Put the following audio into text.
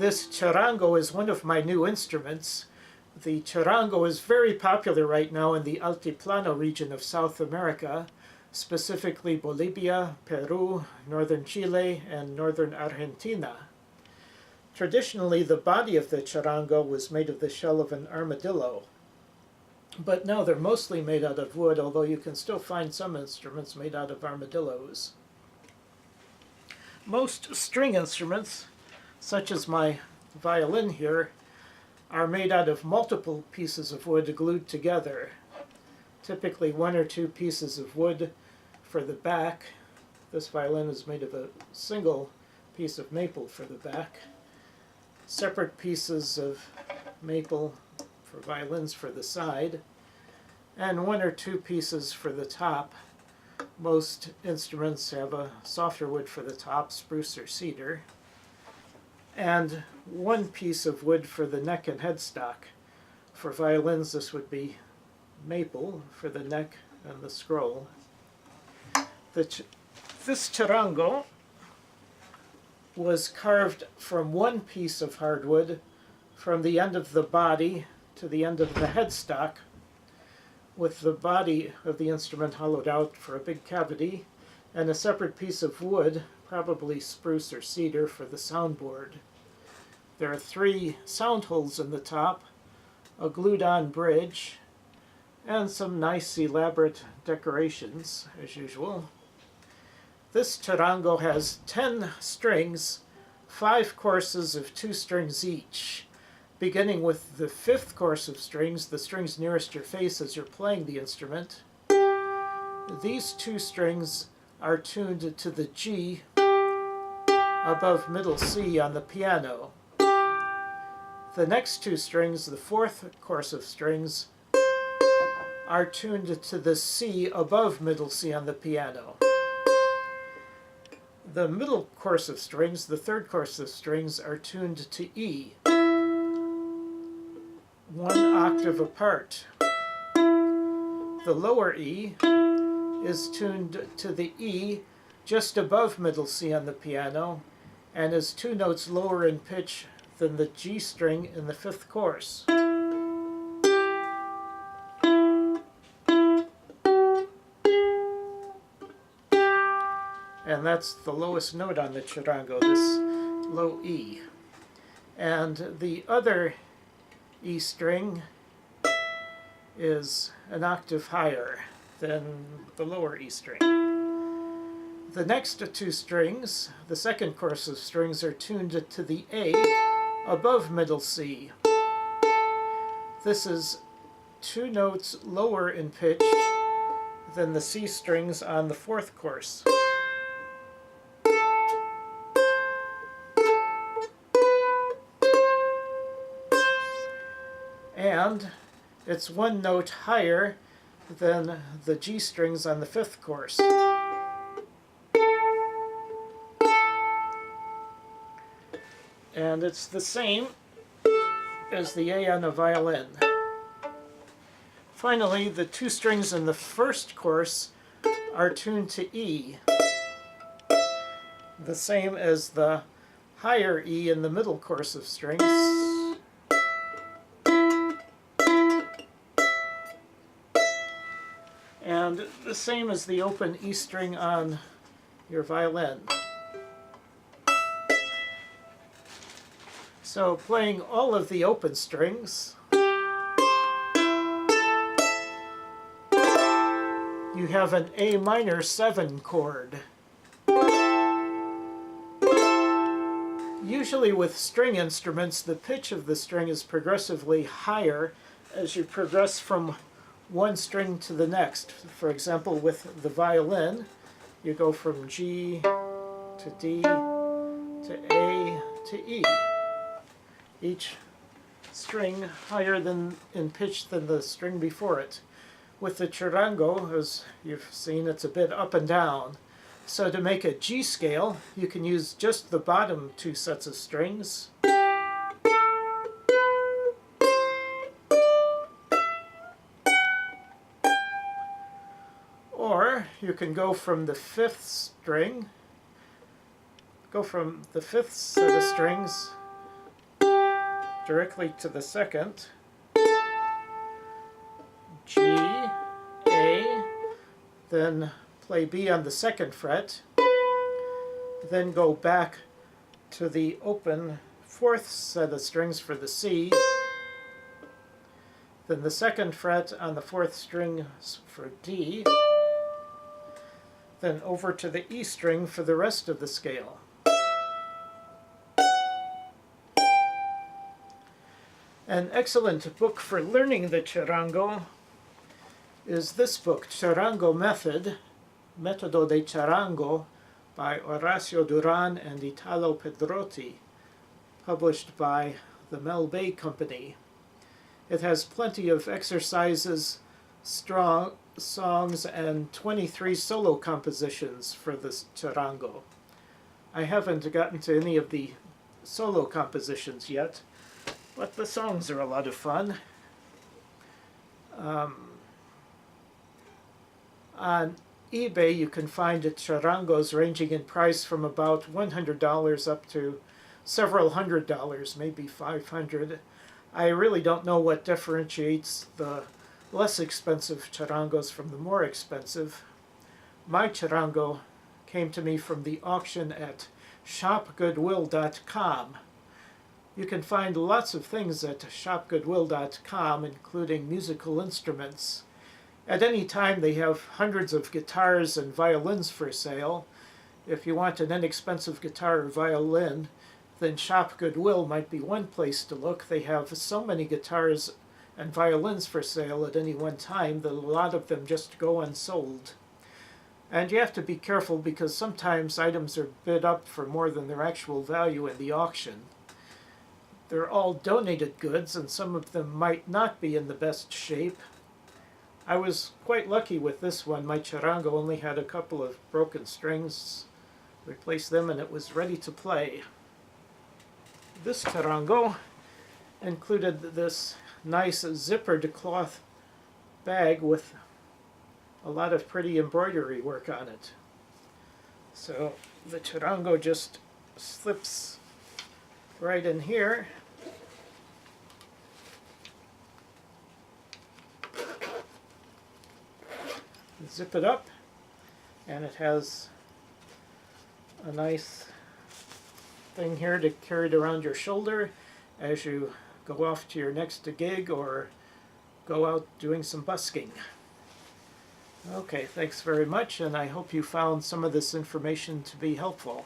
This charango is one of my new instruments. The charango is very popular right now in the Altiplano region of South America, specifically Bolivia, Peru, northern Chile, and northern Argentina. Traditionally, the body of the charango was made of the shell of an armadillo, but now they're mostly made out of wood, although you can still find some instruments made out of armadillos. Most string instruments, such as my violin here, are made out of multiple pieces of wood glued together. Typically one or two pieces of wood for the back. This violin is made of a single piece of maple for the back. Separate pieces of maple for violins for the side, and one or two pieces for the top. Most instruments have a softer wood for the top, spruce or cedar, and one piece of wood for the neck and headstock. For violins, this would be maple for the neck and the scroll. This charango was carved from one piece of hardwood from the end of the body to the end of the headstock, with the body of the instrument hollowed out for a big cavity, and a separate piece of wood, probably spruce or cedar, for the soundboard. There are 3 sound holes in the top, a glued-on bridge, and some nice elaborate decorations, as usual. This charango has 10 strings, 5 courses of 2 strings each. Beginning with the 5th course of strings, the strings nearest your face as you're playing the instrument. These 2 strings are tuned to the G above middle C on the piano. The next 2 strings, the 4th course of strings, are tuned to the C above middle C on the piano. The middle course of strings, the 3rd course of strings, are tuned to E, 1 octave apart. The lower E is tuned to the E just above middle C on the piano, and is 2 notes lower in pitch than the G string in the 5th course. And that's the lowest note on the charango, this low E. And the other E string is an octave higher than the lower E string. The next 2 strings, the 2nd course of strings, are tuned to the A above middle C. This is 2 notes lower in pitch than the C strings on the 4th course. And it's 1 note higher than the G strings on the 5th course. And it's the same as the A on a violin. Finally, the 2 strings in the 1st course are tuned to E, the same as the higher E in the middle course of strings. And the same as the open E string on your violin. So playing all of the open strings, you have an A minor 7 chord. Usually with string instruments, the pitch of the string is progressively higher as you progress from one string to the next. For example, with the violin, you go from G to D to A to E. Each string higher than in pitch than the string before it. With the charango, as you've seen, it's a bit up and down. So to make a G scale, you can use just the bottom 2 sets of strings. Or you can go from the 5th string, go from the 5th set of strings directly to the second, G, A, then play B on the second fret, then go back to the open fourth set of strings for the C, then the second fret on the fourth string for D, then over to the E string for the rest of the scale. An excellent book for learning the charango is this book, Charango Method, Metodo de Charango, by Horacio Duran and Italo Pedrotti, published by the Mel Bay Company. It has plenty of exercises, strong songs, and 23 solo compositions for this charango. I haven't gotten to any of the solo compositions yet, but the songs are a lot of fun. On eBay you can find charangos ranging in price from about $100 up to several $100s, maybe $500. I really don't know what differentiates the less expensive charangos from the more expensive. My charango came to me from the auction at shopgoodwill.com. You can find lots of things at shopgoodwill.com, including musical instruments. At any time they have hundreds of guitars and violins for sale. If you want an inexpensive guitar or violin, then Shop Goodwill might be one place to look. They have so many guitars and violins for sale at any one time that a lot of them just go unsold. And you have to be careful because sometimes items are bid up for more than their actual value in the auction. They're all donated goods and some of them might not be in the best shape. I was quite lucky with this one. My charango only had a couple of broken strings. Replaced them and it was ready to play. This charango included this nice zippered cloth bag with a lot of pretty embroidery work on it. So the charango just slips right in here. Zip it up, and it has a nice thing here to carry it around your shoulder as you go off to your next gig or go out doing some busking. Okay, thanks very much, and I hope you found some of this information to be helpful.